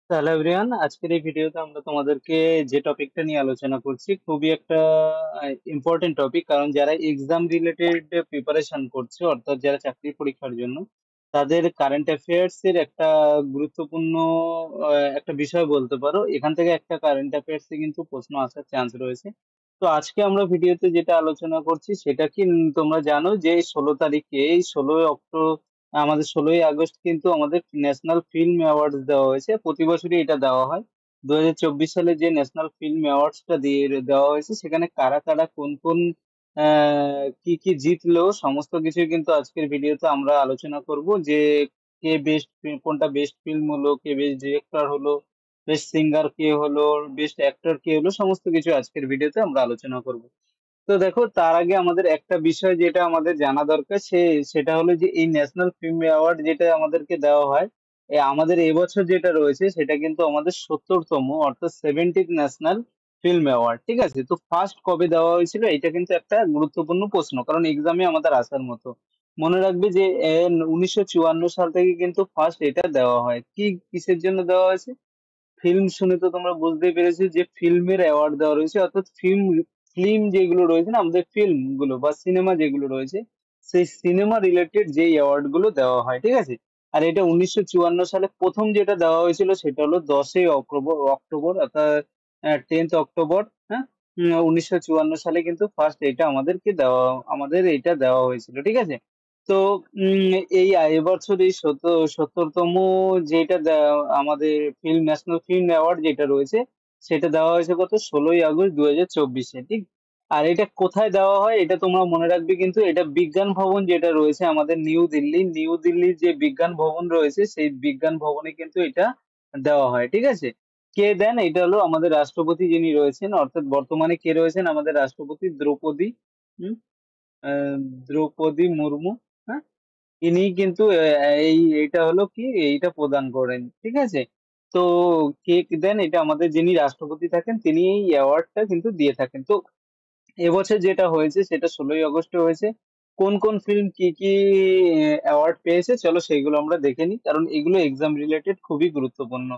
Hello everyone, আজকের এই ভিডিওতে আমরা তোমাদেরকে যে টপিকটা নিয়ে আলোচনা করছি খুবই একটা ইম্পর্টেন্ট টপিক। কারণ যারা এক্সাম রিলেটেড প্রিপারেশন করছে, অর্থাৎ যারা চাকরি পরীক্ষার জন্য, তাদের কারেন্ট অ্যাফেয়ার্স এর একটা গুরুত্বপূর্ণ একটা বিষয় বলতে পারো। এখান থেকে একটা কারেন্ট অ্যাফেয়ার্স এ কিন্তু প্রশ্ন আসার চান্স রয়েছে। তো আজকে আমরা ভিডিওতে যেটা আলোচনা করছি সেটা কি তোমরা জানো যে 16 তারিখে, এই 16 অক্টোবর, আমাদের 16ই আগস্ট কিন্তু আমাদের ন্যাশনাল ফিল্ম অ্যাওয়ার্ড দেওয়া হয়েছে। প্রতি বছরই এটা দেওয়া হয়। 2024 সালে যে ন্যাশনাল ফিল্ম অ্যাওয়ার্ডসটা দিয়ে দেওয়া হয়েছে, সেখানে কারা কারা কোন কোন কি কি জিতলো সমস্ত কিছু কিন্তু আজকের ভিডিওতে আমরা আলোচনা করব। যে কে বেস্ট, কোনটা বেস্ট ফিল্ম হলো, কে বেস্ট ডিরেক্টর হলো, বেস্ট সিঙ্গার কে হলো, বেস্ট অ্যাক্টর কে হলো, সমস্ত কিছু আজকের ভিডিওতে আমরা আলোচনা করব। তো দেখো, তার আগে আমাদের একটা বিষয় যেটা আমাদের জানা দরকার, সেটা হলো যে এই ন্যাশনাল ফিল্ম অ্যাওয়ার্ড যেটা আমাদেরকে দেওয়া হয়, আমাদের এবছর যেটা রয়েছে সেটা কিন্তু আমাদের 70তম, অর্থাৎ 70th ন্যাশনাল ফিল্ম অ্যাওয়ার্ড। ঠিক আছে, তো ফার্স্ট কবে দেওয়া হয়েছিল, এটা কিন্তু একটা গুরুত্বপূর্ণ প্রশ্ন, কারণ এক্সামে আমাদের আসার মতো। মনে রাখবে যে 1954 সাল থেকে কিন্তু ফার্স্ট এটা দেওয়া হয়। কিসের জন্য দেওয়া হয়েছে? ফিল্ম শুনে তো তোমরা বুঝতেই পেরেছো যে ফিল্মের অ্যাওয়ার্ড দেওয়া রয়েছে, অর্থাৎ ফিল্ম ফিল্ম যেগুলো রয়েছে না, আমাদের ফিল্ম গুলো বা সিনেমা যেগুলো রয়েছে, সেই সিনেমা রিলেটেড যে অ্যাওয়ার্ড গুলো দেওয়া হয়। ঠিক আছে, আর এটা 1954 সালে প্রথম যেটা দেওয়া হয়েছিল সেটা হলো 10ই অক্টোবর, অর্থাৎ 10th অক্টোবর। হ্যাঁ, 1954 সালে কিন্তু ফার্স্ট এটা আমাদের এটা দেওয়া হয়েছিল। ঠিক আছে, তো এই এবছর এই 70তম যেটা আমাদের ন্যাশনাল ফিল্ম অ্যাওয়ার্ড যেটা রয়েছে, সেটা দেওয়া হয়েছে কত, 16ই আগস্ট 2024-এ। ঠিক, আর এটা কোথায় দেওয়া হয় এটা তোমরা মনে রাখবে, কিন্তু এটা বিজ্ঞান ভবন যেটা রয়েছে আমাদের নিউ দিল্লির যে বিজ্ঞান ভবন রয়েছে, সেই বিজ্ঞান ভবনে কিন্তু এটা দেওয়া হয়। ঠিক আছে, কে দেন? এটা হলো আমাদের রাষ্ট্রপতি যিনি রয়েছেন, অর্থাৎ বর্তমানে কে রয়েছেন আমাদের রাষ্ট্রপতি, দ্রৌপদী হুম আহ, দ্রৌপদী মুর্মু। হ্যাঁ, ইনি কিন্তু এইটা হলো কি, এইটা প্রদান করেন। ঠিক আছে, তো কে দেন? এটা আমাদের যিনি রাষ্ট্রপতি থাকেন তিনি এই অ্যাওয়ার্ডটা কিন্তু দিয়ে থাকেন। তো এবছর যেটা হয়েছে সেটা 16ই আগস্টে হয়েছে। কোন কোন ফিল্ম কি কি অ্যাওয়ার্ড পেয়েছে, চলো সেইগুলো আমরা দেখে নিই, কারণ এগুলো এক্সাম রিলেটেড খুবই গুরুত্বপূর্ণ।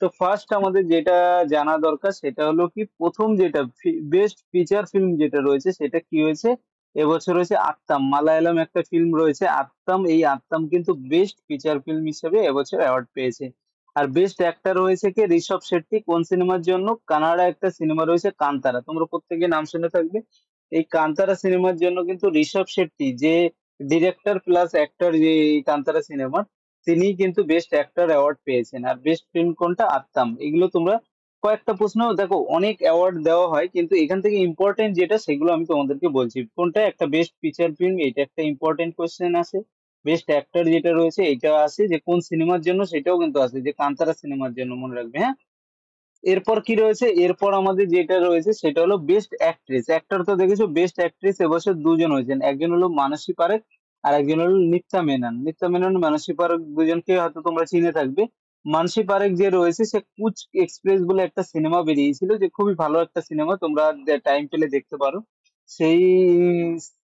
তো ফার্স্ট আমাদের যেটা জানা দরকার সেটা হলো কি, প্রথম যেটা বেস্ট ফিচার ফিল্ম যেটা রয়েছে সেটা কি হয়েছে, এবছর হয়েছে আত্মাম। মালায়ালাম একটা ফিল্ম রয়েছে আত্মাম, এই আত্মাম কিন্তু বেস্ট ফিচার ফিল্ম হিসেবে এবছর অ্যাওয়ার্ড পেয়েছে। আর বেস্ট অ্যাক্টর হয়েছে কে, ঋষভ শেট্টি। কোন সিনেমার জন্য? কানাডা একটা সিনেমা রয়েছে কান্তারা, তোমরা প্রত্যেকে নাম শুনে থাকবে। এই কান্তারা সিনেমার জন্য কিন্তু ঋষভ শেট্টি, যে ডিরেক্টর প্লাস অ্যাক্টর, যে এই কান্তারা সিনেমার, তিনি কিন্তু বেস্ট অ্যাক্টর অ্যাওয়ার্ড পেয়েছেন। আর বেস্ট ফিল্ম কোনটা? আত্মাম। এগুলো তোমরা কয়েকটা প্রশ্ন দেখো, অনেক অ্যাওয়ার্ড দেওয়া হয় কিন্তু এখান থেকে ইম্পর্টেন্ট যেটা সেগুলো আমি তোমাদেরকে বলছি। কোনটা? একটা বেস্ট ফিচার ফিল্ম, এটা একটা ইম্পর্টেন্ট কোশ্চেন আছে। বেস্ট অ্যাক্টর যেটা রয়েছে এটা আছে, যে কোন সিনেমার জন্য সেটাও কিন্তু আছে, যে কান্তারা সিনেমার জন্য, মনে রাখবে। হ্যাঁ, এরপর কি রয়েছে? এরপর আমাদের যেটা রয়েছে সেটা হলো বেস্ট অ্যাক্ট্রেস। অ্যাক্টর তো দেখেছো, বেস্ট অ্যাক্ট্রেস এবছর দুজন হয়েছেন, একজন হলো মানসী পারেখ আর একজন হলো নিত্যা মেনন। মানসী পারেখ দুজনকে হয়তো তোমরা চিনে থাকবে। মানসী পারেখ যে রয়েছে, সে কুচ এক্সপ্রেস বলে একটা সিনেমা বেরিয়েছিল, যে খুবই ভালো একটা সিনেমা, তোমরা টাইম পেলে দেখতে পারো। সেই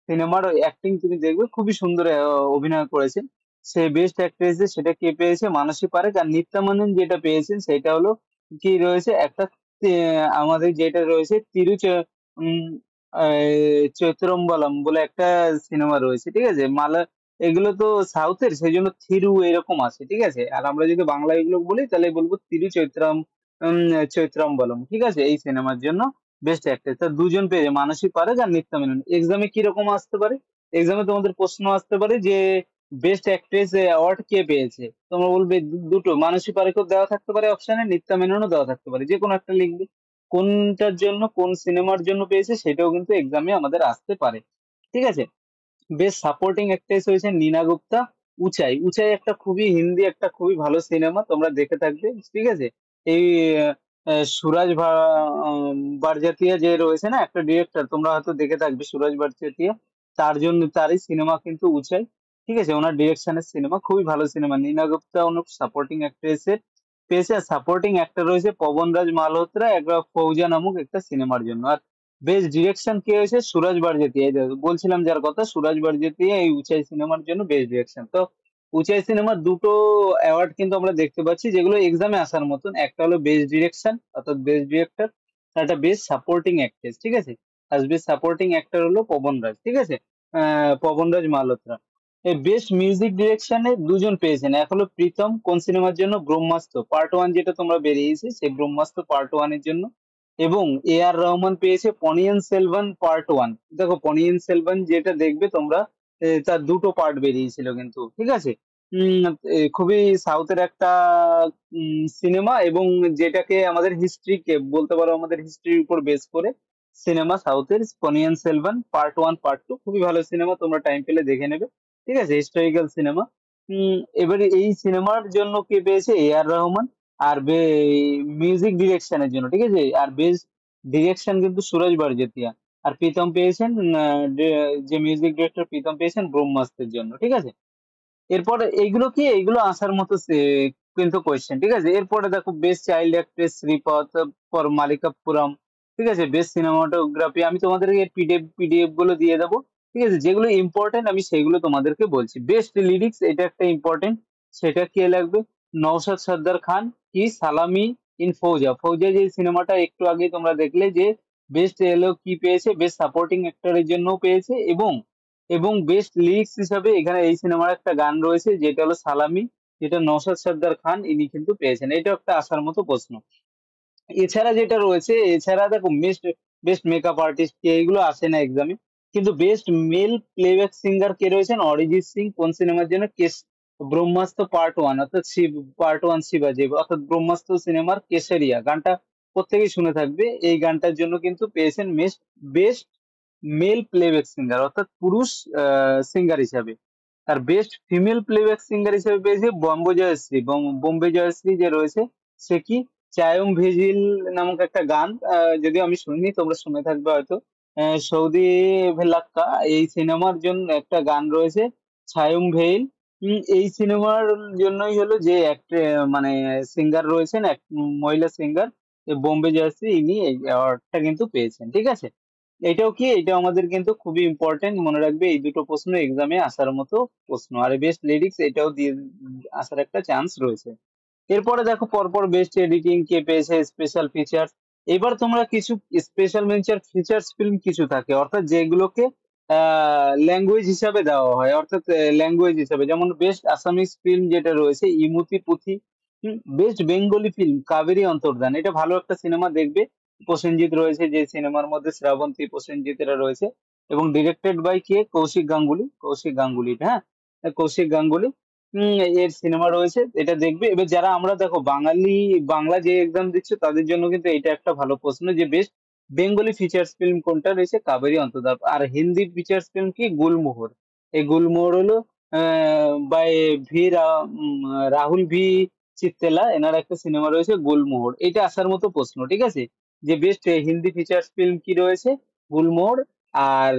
সিনেমার অ্যাক্টিং তুমি দেখবে, খুবই সুন্দর অভিনয় করেছেন। সে বেস্ট অ্যাক্ট্রেস, সেটা কে পেয়েছে? মানসী পারেখ। আর নিত্যা মেনন যেটা পেয়েছেন সেটা হলো কি রয়েছে, একটা আমাদের যেটা রয়েছে উম, চৈত্রম্বলম বলে একটা সিনেমা রয়েছে। ঠিক আছে, এগুলো তো সাউথের, সেই জন্য থিরু এরকম আছে। ঠিক আছে, আর আমরা যদি বাংলা এগুলো বলি তাহলে বলবো চৈত্রম্বলম। ঠিক আছে, এই সিনেমার জন্য বেস্ট অ্যাক্ট্রেস তা দুজন পেয়েছে, মানসী পারেখ আর নিত্যা মেনন। এক্সামে কিরকম আসতে পারে? এক্সামে তোমাদের প্রশ্ন আসতে পারে যে বেস্ট অ্যাক্ট্রেস অ্যাওয়ার্ড কে পেয়েছে, তোমরা বলবে দুটো, মানসী পারেখও দেওয়া থাকতে পারে অপশনে, নিত্যা মেননও দেওয়া থাকতে পারে, যে কোনো একটা লিখবে। কোনটার জন্য, কোন সিনেমার জন্য পেয়েছে সেটাও কিন্তু এক্সামে আমাদের আসতে পারে। ঠিক আছে, বেস্ট সাপোর্টিং অ্যাক্ট্রেস হয়েছে নীনা গুপ্তা। উচাই, উচাই একটা খুবই হিন্দি একটা খুবই ভালো সিনেমা, তোমরা দেখে থাকবে। ঠিক আছে, এই বারজাতিয়া যে রয়েছে না একটা ডিরেক্টর, তোমরা হয়তো দেখে থাকবে, সুরজ বারজাতিয়া। তারই সিনেমা কিন্তু উচাই। ঠিক আছে, ওনার ডিরেকশনের সিনেমা, খুবই ভালো সিনেমা। নীনা গুপ্তা ওনার সাপোর্টিং অ্যাক্ট্রেসের পেয়েছে। আর সাপোর্টিং অ্যাক্টর রয়েছে পবনরাজ মালহোত্রা, একটা ফৌজা নামক একটা সিনেমার জন্য। আর বেস্ট ডিরেকশন কে হয়েছে? সুরজ বারজাতিয়া। এই দেখো, বলছিলাম যার কথা, সুরজ বারজাতিয়া এই উচাই সিনেমার জন্য বেস্ট ডিরেকশন। তো উচাই সিনেমার দুটো অ্যাওয়ার্ড কিন্তু আমরা দেখতে পাচ্ছি যেগুলো এক্সামে আসার মতন। একটা হলো বেস্ট ডিরেকশন অর্থাৎ বেস্ট ডিরেক্টর, আর একটা বেস্ট সাপোর্টিং অ্যাক্ট্রেস, ঠিক আছে। আর বেস্ট সাপোর্টিং অ্যাক্টর হলো পবন রাজ, ঠিক আছে, পবনরাজ মালহোত্রা। এই বেস্ট মিউজিক ডিরেকশনে দুজন পেয়েছেন, এক হলো প্রীতম কোন সিনেমার জন্য, ব্রহ্মাস্ত্র পার্ট ওয়ান যেটা তোমরা বেরিয়েছে সেই ব্রহ্মাস্ত্র পার্ট ওয়ানের জন্য, এবং এ আর রহমান পেয়েছে পনিয়ন সেলভান পার্ট ওয়ান। দেখো পনিয়ন সেলভান যেটা দেখবে তোমরা, তার দুটো পার্ট বেরিয়েছিল কিন্তু, ঠিক আছে। উম, খুবই সাউথের একটা সিনেমা, এবং যেটাকে আমাদের হিস্ট্রিকে বলতে পারো, আমাদের হিস্ট্রির উপর বেস করে সিনেমা সাউথের Ponniyin Selvan part one part two, খুবই ভালো সিনেমা, তোমরা টাইম পেলে দেখে নেবে, ঠিক আছে, হিস্টোরিক্যাল সিনেমা। এবারে এই সিনেমার জন্য কে পেয়েছে, এ আর রহমান। আর মিউজিক ডিরেকশনের জন্য, ঠিক আছে, আর বেস্ট ডিরেকশন কিন্তু সুরজ বারজাতিয়া। আর প্রীতম পেয়েছেন, যে মিউজিক ডিরেক্টর প্রীতম পেয়েছেন ব্রহ্মাস্ত্রের জন্য, ঠিক আছে। এরপরে এইগুলো কি, এইগুলো আসার মতো কিন্তু কোয়েশ্চেন, ঠিক আছে। এরপরে দেখো best child actress Sripada for মালিকাপুরম, ঠিক আছে। বেস্ট সিনেমাটোগ্রাফি, আমি তোমাদেরকে পিডিএফ গুলো দিয়ে দেবো, ঠিক আছে, যেগুলো ইম্পর্টেন্ট আমি সেগুলো তোমাদেরকে বলছি। বেস্ট লিরিক্স, এটা একটা ইম্পর্টেন্ট, সেটা কে লাগবে, নওশাদ সর্দার খান কি সালামি ইন ফৌজা। ফৌজা যে সিনেমাটা একটু আগে তোমরা দেখলে, যে বেস্ট এলো কি পেয়েছে, বেস্ট সাপোর্টিং অ্যাক্টরের জন্য পেয়েছে, এবং বেস্ট লিরিক্স হিসাবে এখানে এই সিনেমার একটা গান রয়েছে যেটা হলো সালামি, যেটা নওশাদ সর্দার খান ইনি কিন্তু পেয়েছেন। এটা একটা আসার মতো প্রশ্ন। এছাড়া যেটা রয়েছে, এছাড়া দেখো বেস্ট বেস্ট মেকআপ আর্টিস্ট কে, এগুলো আসে না এক্সামে। কিন্তু বেস্ট মেল প্লেব্যাক সিঙ্গার কে রয়েছেন, অরিজিৎ সিং কোন সিনেমার জন্য, কেস ব্রহ্মাস্ত্র পার্ট ওয়ান অর্থাৎ শিব পার্ট ওয়ান শিবাজি, অর্থাৎ ব্রহ্মাস্ত্র সিনেমার কেশরিয়া গানটা প্রত্যেকেই শুনে থাকবে। এই গানটার জন্য কিন্তু পেয়েছেন বেস্ট মেল প্লেব্যাক সিঙ্গার অর্থাৎ পুরুষ সিঙ্গার হিসাবে। আর বেস্ট ফিমেল প্লেব্যাক সিঙ্গার হিসেবে পেয়েছে বম্বে জয়শ্রী। বোম্বে জয়শ্রী যে রয়েছে, সে কি চায়ং ভেজিল নামক একটা গান, যদিও আমি শুনিনি, তোমরা শুনে থাকবে হয়তো, সৌদি ভেলাক্কা এই সিনেমার জন্য একটা গান রয়েছে ছায়ং ভেইল। এই সিনেমার জন্যই হলো যে একটা মানে সিঙ্গার রয়েছেন, এক মহিলা সিঙ্গার বোম্বে জয়শ্রী, ইনি এই অ্যাওয়ার্ডটা কিন্তু পেয়েছেন, ঠিক আছে। এটাও কি, এটাও আমাদের কিন্তু খুবই ইম্পর্টেন্ট, মনে রাখবে এই দুটো প্রশ্ন এক্সামে আসার মতো প্রশ্ন। আর বেস্ট লিরিক্স এটাও দিয়ে আসার একটা চান্স রয়েছে। এরপরে দেখো পরপর বেস্ট এডিটিং কে পেয়েছে, স্পেশাল ফিচার্স। এবার তোমরা কিছু স্পেশাল ফিচার্স ফিল্ম কিছু থাকে, অর্থাৎ যেগুলোকে ল্যাঙ্গুয়েজ হিসাবে দেওয়া হয়, অর্থাৎ ল্যাঙ্গুয়েজ হিসাবে, যেমন বেস্ট আসামিজ ফিল্ম যেটা রয়েছে ইমুতি পুথি, বেস্ট বেঙ্গলি ফিল্ম কাবেরী অন্তর্ধান, এটা ভালো একটা সিনেমা, দেখবে প্রসেনজিৎ রয়েছে যে সিনেমার মধ্যে, শ্রাবন্তী প্রসেনজিৎ এরা রয়েছে, এবং ডিরেক্টেড বাই কে, কৌশিক গাঙ্গুলি, হ্যাঁ, কৌশিক গাঙ্গুলি। এর সিনেমা রয়েছে, এটা দেখবে। এবার যারা আমরা দেখো বাংলা যে এক্সাম দিচ্ছে তাদের জন্য কিন্তু এটা একটা ভালো প্রশ্ন, যে বেস্ট বেঙ্গলি ফিচার্স ফিল্ম কোনটা রয়েছে, কাবেরী অন্তর্ধান। আর হিন্দি ফিচার্স ফিল্ম কি, গুলমোহর। এই গুলমোহর হলো বাই রাহুল ভি চিত্তেলা, এনার একটা সিনেমা রয়েছে গুলমোহর। এটা আসার মতো প্রশ্ন, ঠিক আছে। যে বেস্ট হিন্দি ফিচার্স ফিল্ম কি রয়েছে, গুলমোহর। আর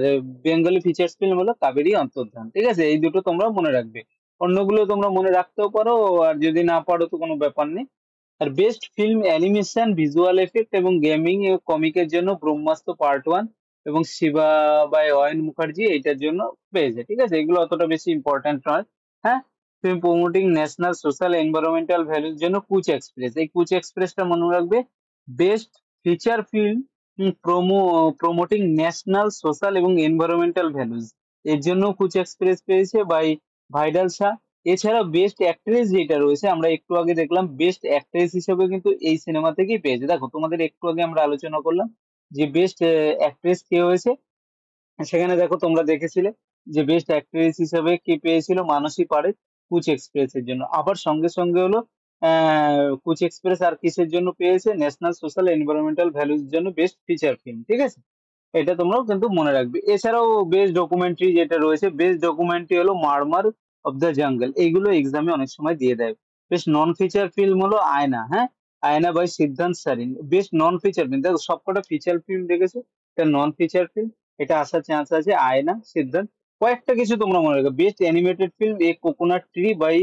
বেঙ্গলি ফিচার্স ফিল্ম হলো কাবেরী অন্তর্ধান, ঠিক আছে। এই দুটো তোমরা মনে রাখবে, অন্যগুলো তোমরা মনে রাখতেও পারো, আর যদি না পারো তো কোনো ব্যাপার নেই। আর best film animation, visual effect এবং গেমিং কমিকের জন্য ব্রহ্মাস্ত্র পার্ট ওয়ান এবং শিবা বাই অয়ন মুখার্জি এটার জন্য পেয়েছে, ঠিক আছে। এগুলো অতটা বেশি ইম্পর্ট্যান্ট নয়। হ্যাঁ, film promoting national social environmental ভ্যালুর জন্য কুচ এক্সপ্রেস, এই কুচ এক্সপ্রেসটা মনে রাখবে। Best feature film promoting national social এবং এনভায়রনমেন্টাল ভ্যালুজ, এর জন্য কুচ এক্সপ্রেস পেয়েছে বাই ভাইডাল শাহ। এছাড়া বেস্ট অ্যাক্ট্রেস যেটা রয়েছে, আমরা একটু আগে দেখলাম বেস্ট অ্যাক্ট্রেস হিসেবে কিন্তু এই সিনেমা থেকেই পেয়েছে। দেখো তোমাদের একটু আগে আমরা আলোচনা করলাম যে বেস্ট অ্যাক্ট্রেস কে হয়েছে, সেখানে দেখো তোমরা দেখেছিলে যে বেস্ট অ্যাক্ট্রেস হিসেবে কে পেয়েছিল, মানসী পারেখ কুচ এক্সপ্রেস এর জন্য। আবার সঙ্গে সঙ্গে হলো কুচ এক্সপ্রেস আর কিসের জন্য পেয়েছে, ন্যাশনাল সোশ্যাল এনভায়রনমেন্টাল ভ্যালুর জন্য বেস্ট ফিচার ফিল্ম, ঠিক আছে। এটা তোমরাও কিন্তু মনে রাখবে। এছাড়াও বেস্ট ডকুমেন্টারি যেটা রয়েছে, বেস্ট ডকুমেন্টারি হলো মারমার অফ দ্য জঙ্গল, এইগুলো এক্সামে অনেক সময় দিয়ে দেয়। বেস্ট নন ফিচার ফিল্ম হলো আয়না, হ্যাঁ, আয়না বাই সিদ্ধান্ত সারিন। বেস্ট নন ফিচার ফিল্ম, দেখো সবকটা ফিচার ফিল্ম দেখেছো, এটা নন ফিচার ফিল্ম, এটা আসার চান্স আছে আয়না, সিদ্ধান্ত। কয়েকটা কিছু তোমরা মনে রাখবে, best animated film a coconut tree by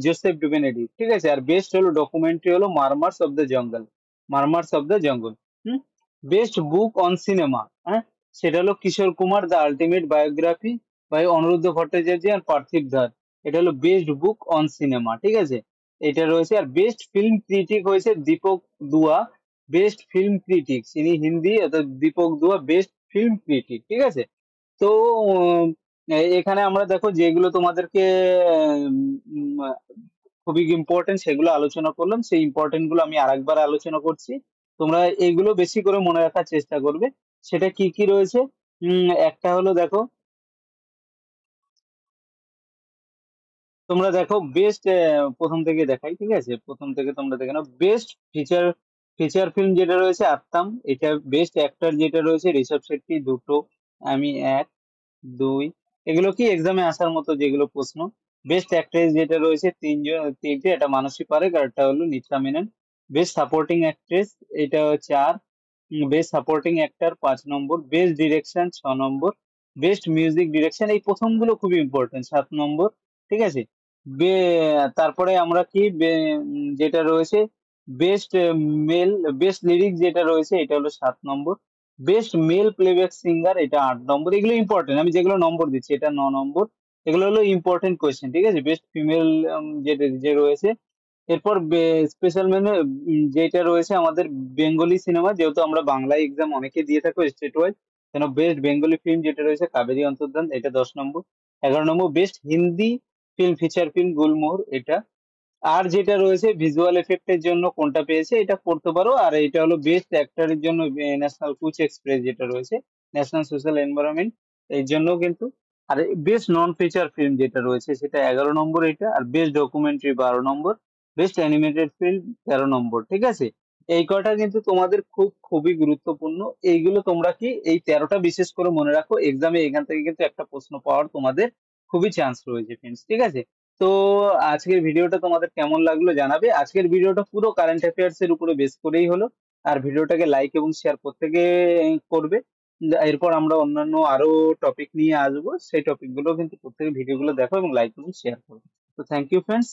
Joseph ডুবেনেডি, ঠিক আছে। আর বেস্ট হলো ডকুমেন্টারি হলো মারমার্স of the jungle. Hmm, best book on cinema, হ্যাঁ, সেটা হলো Kishore Kumar the ultimate biography by Anirudha Bhattacharjee আর পার্থিব ধার। এটা হলো বেস্ট বুক অন সিনেমা, ঠিক আছে, এটা রয়েছে। আর বেস্ট ফিল্ম ক্রিটিক হয়েছে দীপক দুয়া, বেস্ট ফিল্ম ক্রিটিক, তিনি হিন্দি, অর্থাৎ দীপক দুয়া বেস্ট ফিল্ম ক্রিটিক, ঠিক আছে। তো এখানে আমরা দেখো যেগুলো তোমাদেরকে উম, উম, খুবই ইম্পর্টেন্ট সেগুলো আলোচনা করলাম, সেই ইম্পর্টেন্ট গুলো আমি আরেকবার আলোচনা করছি। তোমরা এইগুলো বেশি করে মনে রাখার চেষ্টা করবে। সেটা কি কি রয়েছে? একটা হলো দেখো, তোমরা দেখো বেস্ট, প্রথম থেকে দেখাই, ঠিক আছে, প্রথম থেকে তোমরা দেখে নাও। বেস্ট ফিচার, ফিচার ফিল্ম যেটা রয়েছে আত্মাম, এটা। বেস্ট অ্যাক্টর যেটা রয়েছে ঋষভ শেট্টি, দুটো, আমি এক, দুই, এগুলো কি এক্সামে আসার মতো যেগুলো প্রশ্ন। বেস্ট অ্যাক্ট্রেস যেটা রয়েছে তিনজন, তিনটে, এটা মানসী পারেখ আর একটা হলো Nitra Menon. Best supporting actress এটা চার। বেস্ট সাপোর্টিং অ্যাক্টর 5 নম্বর। বেস্ট ডিরেকশন 6 নম্বর। বেস্ট মিউজিক ডিরেকশন, এই প্রথমগুলো খুবই ইম্পর্টেন্ট, 7 নম্বর, ঠিক আছে। তারপরে আমরা কি যেটা রয়েছে বেস্ট মেল, বেস্ট লিরিক্স যেটা রয়েছে এটা হলো 7 নম্বর। বেস্ট মেল প্লেব্যাক সিঙ্গার এটা 8 নম্বর। এগুলো ইম্পর্টেন্ট, আমি যেগুলো নম্বর দিচ্ছি এটা 9 নম্বর। এগুলো হলো ইম্পর্টেন্ট কোয়েশ্চেন, ঠিক আছে। বেস্ট ফিমেল যেটা যে রয়েছে। এরপর স্পেশাল মেনু যেটা রয়েছে আমাদের বেঙ্গলি সিনেমা, যেহেতু আমরা বাংলা এক্সাম অনেকে দিয়ে থাকো স্টেট ওয়াইজ, কেন বেস্ট বেঙ্গলি ফিল্ম যেটা রয়েছে কাবেরী অন্তর্ধান, এটা 10 number. 11 number best Hindi film, feature film Gulmohar, এটা। আর যেটা রয়েছে ভিজুয়াল এফেক্টের জন্য কোনটা পেয়েছে এটা করতে পারো। আর এটা হলো বেস্ট অ্যাক্টরের জন্য ন্যাশনাল কুচ এক্সপ্রেস যেটা রয়েছে, ন্যাশনাল সোশ্যাল এনভায়রনমেন্ট, এই জন্য কিন্তু। আর বেস্ট নন ফিচার ফিল্ম যেটা রয়েছে সেটা 11 নম্বর এটা। আর বেস্ট ডকুমেন্টারি 12 নম্বর। বেস্ট অ্যানিমেটেড ফিল্ম 13 নম্বর, ঠিক আছে। এই কয়টা কিন্তু তোমাদের খুবই গুরুত্বপূর্ণ। এইগুলো তোমরা কি এই 13টা বিশেষ করে মনে রাখো, এক্সামে এখান থেকে কিন্তু একটা প্রশ্ন পাওয়ার তোমাদের খুবই চান্স রয়েছে ফ্রেন্ডস, ঠিক আছে। তো আজকের ভিডিওটা তোমাদের কেমন লাগলো জানাবে। আজকের ভিডিওটা পুরো কারেন্ট অ্যাফেয়ার্স এর উপরে বেস করেই হলো। আর ভিডিওটাকে লাইক এবং শেয়ার প্রত্যেকে করবে। এরপর আমরা অন্যান্য আরো টপিক নিয়ে আসবো, সেই টপিক গুলো কিন্তু প্রত্যেকে ভিডিওগুলো দেখো এবং লাইক এবং শেয়ার করো। তো থ্যাংক ইউ ফ্রেন্ডস।